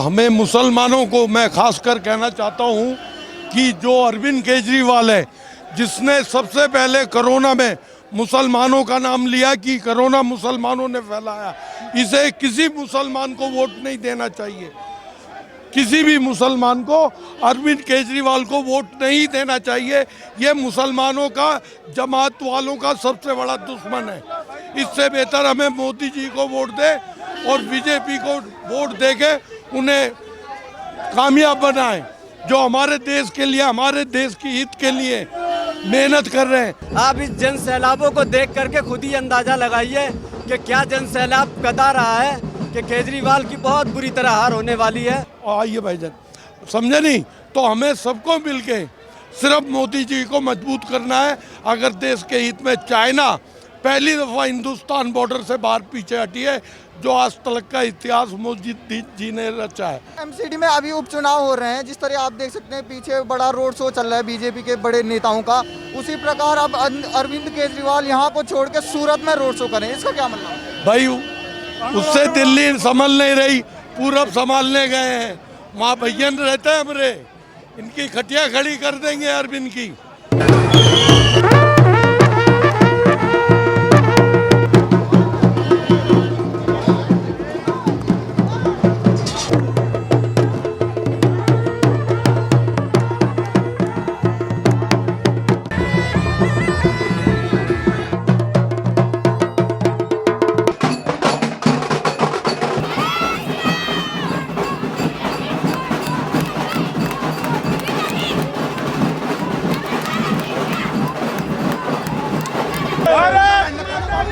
हमें मुसलमानों को मैं खासकर कहना चाहता हूं कि जो अरविंद केजरीवाल है, जिसने सबसे पहले कोरोना में मुसलमानों का नाम लिया कि कोरोना मुसलमानों ने फैलाया, इसे किसी मुसलमान को वोट नहीं देना चाहिए। किसी भी मुसलमान को अरविंद केजरीवाल को वोट नहीं देना चाहिए। ये मुसलमानों का, जमात वालों का सबसे बड़ा दुश्मन है। इससे बेहतर हमें मोदी जी को वोट दे और बीजेपी को वोट देके उन्हें कामयाब बनाएं, जो हमारे देश के लिए, हमारे देश की हित के लिए मेहनत कर रहे हैं। आप इस जन सैलाबों को देख करके खुद ही अंदाजा लगाइए कि क्या जन सैलाब बता रहा है कि केजरीवाल की बहुत बुरी तरह हार होने वाली है। आइए भाईजान, समझे नहीं? तो हमें सबको मिलके सिर्फ मोदी जी को मजबूत करना है। अगर देश के हित में चाइना पहली दफा हिंदुस्तान बॉर्डर से बाहर पीछे हटी है, जो आज तक का इतिहास मोदी जी ने रचा है। एमसीडी में अभी उपचुनाव हो रहे हैं, जिस तरह आप देख सकते हैं पीछे बड़ा रोड शो चल रहा है बीजेपी के बड़े नेताओं का। उसी प्रकार अब अरविंद केजरीवाल यहाँ को छोड़ के सूरत में रोड शो करें, इसका क्या मतलब है? भाई उससे दिल्ली संभल नहीं रही, पूरब संभालने गए हैं। वहाँ भैया रहते हैं हमारे, इनकी खटिया खड़ी कर देंगे अरविंद की।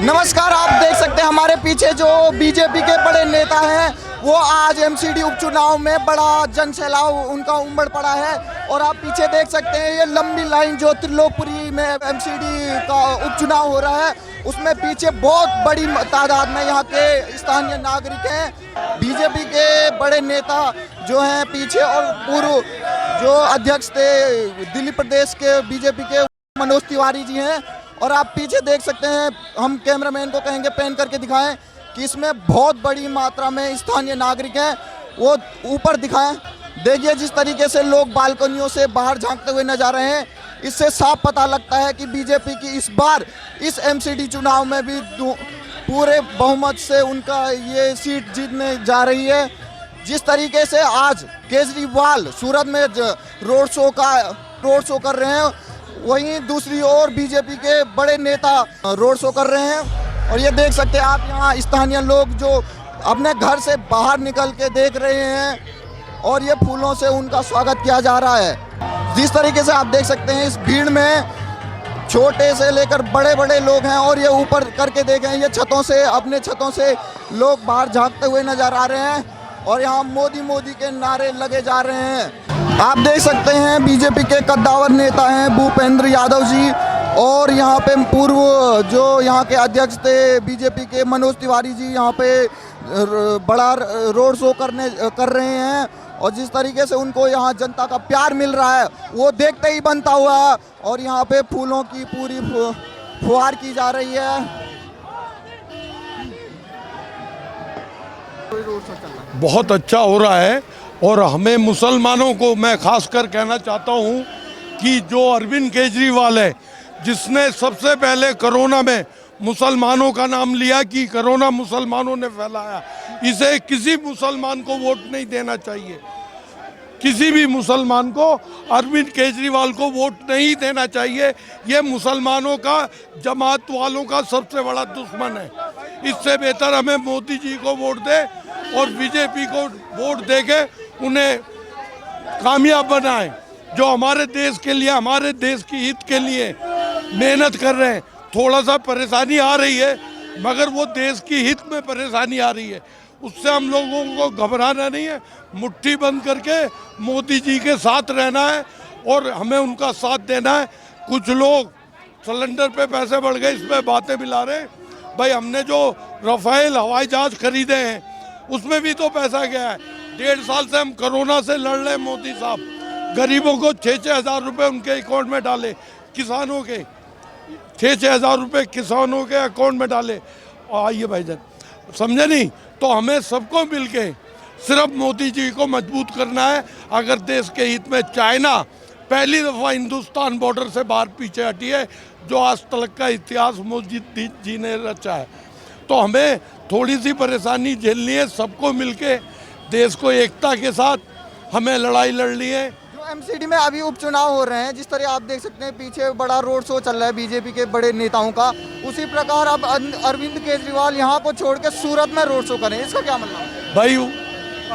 नमस्कार, आप देख सकते हैं हमारे पीछे जो बीजेपी के बड़े नेता हैं, वो आज एमसीडी उपचुनाव में बड़ा जन सैलाब उनका उमड़ पड़ा है। और आप पीछे देख सकते हैं ये लंबी लाइन जो त्रिलोकपुरी में एमसीडी का उपचुनाव हो रहा है, उसमें पीछे बहुत बड़ी तादाद में यहाँ के स्थानीय नागरिक हैं। बीजेपी के बड़े नेता जो हैं पीछे, और पूर्व जो अध्यक्ष थे दिल्ली प्रदेश के बीजेपी के मनोज तिवारी जी हैं। और आप पीछे देख सकते हैं, हम कैमरामैन को कहेंगे पैन करके दिखाएं कि इसमें बहुत बड़ी मात्रा में स्थानीय नागरिक हैं, वो ऊपर दिखाएं। देखिए जिस तरीके से लोग बालकनियों से बाहर झांकते हुए नजर आ रहे हैं, इससे साफ पता लगता है कि बीजेपी की इस बार इस एमसीडी चुनाव में भी पूरे बहुमत से उनका ये सीट जीतने जा रही है। जिस तरीके से आज केजरीवाल सूरत में रोड शो कर रहे हैं, वहीं दूसरी ओर बीजेपी के बड़े नेता रोड शो कर रहे हैं। और ये देख सकते हैं आप, यहाँ स्थानीय लोग जो अपने घर से बाहर निकल के देख रहे हैं और ये फूलों से उनका स्वागत किया जा रहा है। जिस तरीके से आप देख सकते हैं, इस भीड़ में छोटे से लेकर बड़े बड़े लोग हैं। और ये ऊपर करके देखें, ये छतों से, अपने छतों से लोग बाहर झांकते हुए नजर आ रहे हैं और यहाँ मोदी मोदी के नारे लगे जा रहे हैं। आप देख सकते हैं बीजेपी के कद्दावर नेता हैं भूपेंद्र यादव जी, और यहाँ पे पूर्व जो यहाँ के अध्यक्ष थे बीजेपी के मनोज तिवारी जी यहाँ पे बड़ा रोड शो कर रहे हैं। और जिस तरीके से उनको यहाँ जनता का प्यार मिल रहा है, वो देखते ही बनता हुआ। और यहाँ पे फूलों की पूरी फुहार की जा रही है। बहुत अच्छा हो रहा है। और हमें मुसलमानों को मैं खासकर कहना चाहता हूं कि जो अरविंद केजरीवाल है, जिसने सबसे पहले कोरोना में मुसलमानों का नाम लिया कि कोरोना मुसलमानों ने फैलाया, इसे किसी मुसलमान को वोट नहीं देना चाहिए। किसी भी मुसलमान को अरविंद केजरीवाल को वोट नहीं देना चाहिए। ये मुसलमानों का, जमात वालों का सबसे बड़ा दुश्मन है। इससे बेहतर हमें मोदी जी को वोट दे और बीजेपी को वोट देके उन्हें कामयाब बनाएं, जो हमारे देश के लिए, हमारे देश की हित के लिए मेहनत कर रहे हैं। थोड़ा सा परेशानी आ रही है, मगर वो देश की हित में परेशानी आ रही है, उससे हम लोगों को घबराना नहीं है। मुट्ठी बंद करके मोदी जी के साथ रहना है और हमें उनका साथ देना है। कुछ लोग सिलेंडर पे पैसे बढ़ गए, इसमें बातें मिला रहे हैं। भाई हमने जो राफेल हवाई जहाज खरीदे हैं, उसमें भी तो पैसा गया है। 1.5 साल से हम कोरोना से लड़ रहे हैं। मोदी साहब गरीबों को 6-6 हज़ार रुपये उनके अकाउंट में डाले, किसानों के 6-6 हज़ार रुपये किसानों के अकाउंट में डाले। आइए भाईजान, समझे नहीं? तो हमें सबको मिलके सिर्फ मोदी जी को मजबूत करना है। अगर देश के हित में चाइना पहली दफ़ा हिंदुस्तान बॉर्डर से बाहर पीछे हटी है, जो आज तक का इतिहास मोदी जी ने रचा है, तो हमें थोड़ी सी परेशानी झेलनी है। सबको मिलके देश को एकता के साथ हमें लड़ाई लड़नी है। जो एमसीडी में अभी उपचुनाव हो रहे हैं, जिस तरह आप देख सकते हैं पीछे बड़ा रोड शो चल रहा है बीजेपी के बड़े नेताओं का, उसी प्रकार अब अरविंद केजरीवाल यहाँ को छोड़ के सूरत में रोड शो करें, इसका क्या मतलब है? भाई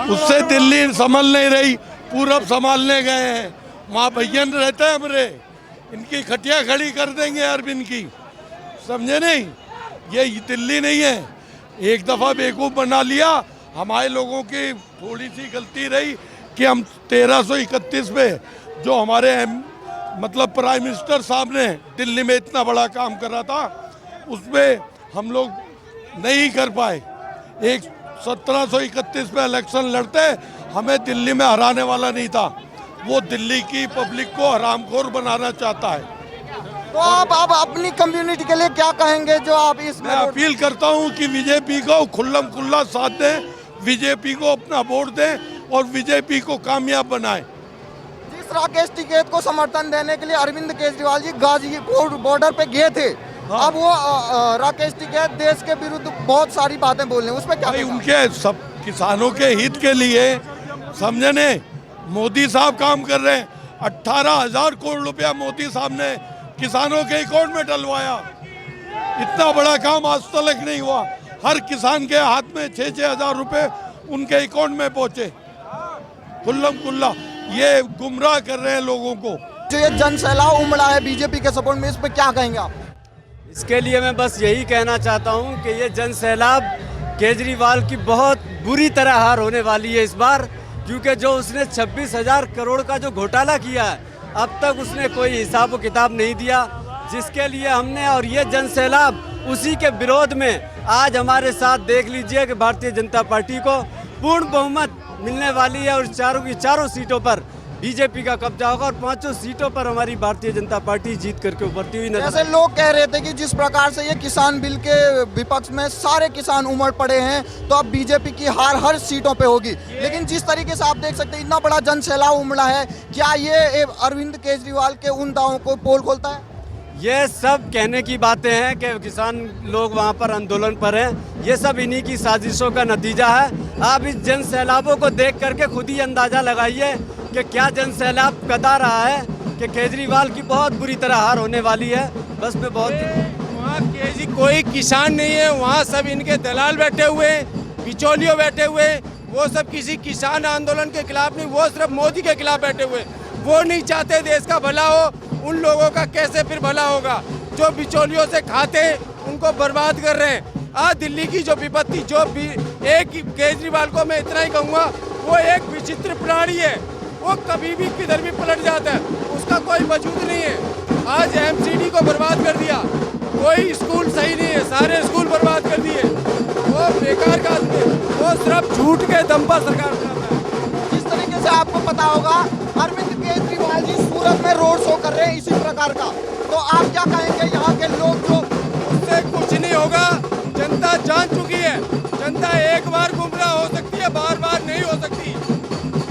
उससे दिल्ली संभल नहीं रही, पूरब संभालने गए हैं, वहाँ भैया रहते हैं हमारे, इनकी खटिया खड़ी कर देंगे अरविंद की, समझे नहीं? ये दिल्ली नहीं है। एक दफ़ा बेवकूफ़ बना लिया, हमारे लोगों की थोड़ी सी गलती रही कि हम 1331 में जो हमारे मतलब प्राइम मिनिस्टर साहब ने दिल्ली में इतना बड़ा काम करा था, उसमें हम लोग नहीं कर पाए। 1731 में इलेक्शन लड़ते हमें दिल्ली में हराने वाला नहीं था, वो दिल्ली की पब्लिक को हरामखोर बनाना चाहता है। तो आप अपनी कम्युनिटी के लिए क्या कहेंगे जो आप इसमें? मैं अपील करता हूं कि बीजेपी को खुल्लम खुल्ला साथ दें, बीजेपी को अपना वोट दें और बीजेपी को कामयाब बनाएं। जिस राकेश टिकैत को समर्थन देने के लिए अरविंद केजरीवाल जी गाजीपुर बॉर्डर पे गए थे, हाँ। अब वो राकेश टिकैत देश के विरुद्ध बहुत सारी बातें बोल रहे हैं, उस पर क्या भाई कहना? उनके सब किसानों के हित के लिए, समझे ने, मोदी साहब काम कर रहे हैं। 18,000 करोड़ रुपया मोदी साहब ने किसानों के अकाउंट में डलवाया। इतना बड़ा काम आज तक नहीं हुआ। हर किसान के हाथ में 6-6 हज़ार रुपये उनके अकाउंट में पहुंचे। खुल्लम खुल्ला ये गुमराह कर रहे हैं लोगों को। जो ये जन सैलाब उमड़ा है बीजेपी के सपोर्ट में, इस पर क्या कहेंगे आप? इसके लिए मैं बस यही कहना चाहता हूं कि ये जन सैलाब केजरीवाल की बहुत बुरी तरह हार होने वाली है इस बार, क्योंकि जो उसने 26,000 करोड़ का जो घोटाला किया है, अब तक उसने कोई हिसाब किताब नहीं दिया, जिसके लिए हमने, और ये जन सैलाब उसी के विरोध में आज हमारे साथ देख लीजिए कि भारतीय जनता पार्टी को पूर्ण बहुमत मिलने वाली है और चारों की चारों सीटों पर बीजेपी का कब्जा होगा और 5 सीटों पर हमारी भारतीय जनता पार्टी जीत करके उभरती हुई नजर। जैसे लोग कह रहे थे कि जिस प्रकार से ये किसान बिल के विपक्ष में सारे किसान उमड़ पड़े हैं, तो अब बीजेपी की हार हर सीटों पे होगी, लेकिन जिस तरीके से आप देख सकते हैं इतना बड़ा जन सैलाब उमड़ा है, क्या ये अरविंद केजरीवाल के उन दावों को पोल खोलता है? ये सब कहने की बातें हैं कि किसान लोग वहाँ पर आंदोलन पर हैं, ये सब इन्हीं की साजिशों का नतीजा है। आप इस जन सैलाबों को देख करके खुद ही अंदाजा लगाइए कि क्या जन सैलाब बता रहा है कि केजरीवाल की बहुत बुरी तरह हार होने वाली है। बस में बहुत वहाँ कोई किसान नहीं है, वहाँ सब इनके दलाल बैठे हुए, बिचौलियों बैठे हुए, वो सब किसी किसान आंदोलन के खिलाफ नहीं, वो सिर्फ मोदी के खिलाफ बैठे हुए। वो नहीं चाहते देश का भला हो, उन लोगों का कैसे फिर भला होगा जो बिचौलियों से खाते उनको बर्बाद कर रहे हैं। आज दिल्ली की जो विपत्ति, जो भी एक केजरीवाल को मैं इतना ही कहूँगा, वो एक विचित्र प्राणी है, वो कभी भी किधर भी पलट जाता है, उसका कोई वजूद नहीं है। आज एमसीडी को बर्बाद कर दिया, कोई स्कूल सही नहीं है, सारे स्कूल बर्बाद कर दिए। वो बेकार का आदमी, वो सिर्फ झूठ के दम पर सरकार चलाता है। जिस तरीके से आपको पता होगा अरविंद केजरीवाल जी सूरत में रोड शो कर रहे हैं इसी प्रकार का, तो आप क्या कहेंगे यहाँ के लोग? जो उससे कुछ नहीं होगा, जनता जान चुकी है, जनता एक बार गुमराह हो सकती है, बार बार नहीं हो सकती।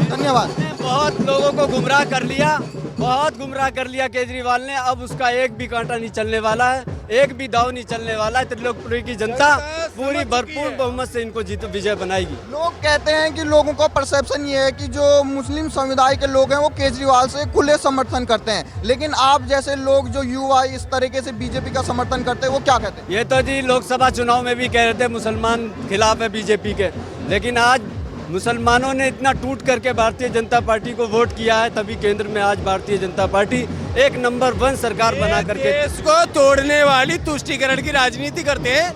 धन्यवाद। बहुत लोगों को गुमराह कर लिया, बहुत गुमराह कर लिया केजरीवाल ने। अब उसका एक भी कांटा नहीं चलने वाला है, एक भी दाव नहीं चलने वाला है। त्रिलोकपुरी की जनता पूरी भरपूर बहुमत से इनको जीत विजय बनाएगी। लोग कहते हैं कि लोगों का परसेप्शन ये है कि जो मुस्लिम समुदाय के लोग हैं वो केजरीवाल से खुले समर्थन करते हैं, लेकिन आप जैसे लोग जो युवा इस तरीके से बीजेपी का समर्थन करते हैं, वो क्या कहते हैं? ये तो जी लोकसभा चुनाव में भी कह रहे थे मुसलमान खिलाफ है बीजेपी के, लेकिन आज मुसलमानों ने इतना टूट करके भारतीय जनता पार्टी को वोट किया है, तभी केंद्र में आज भारतीय जनता पार्टी एक नंबर 1 सरकार बना करके देश को तोड़ने वाली तुष्टीकरण की राजनीति करते हैं।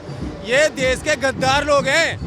ये देश के गद्दार लोग हैं।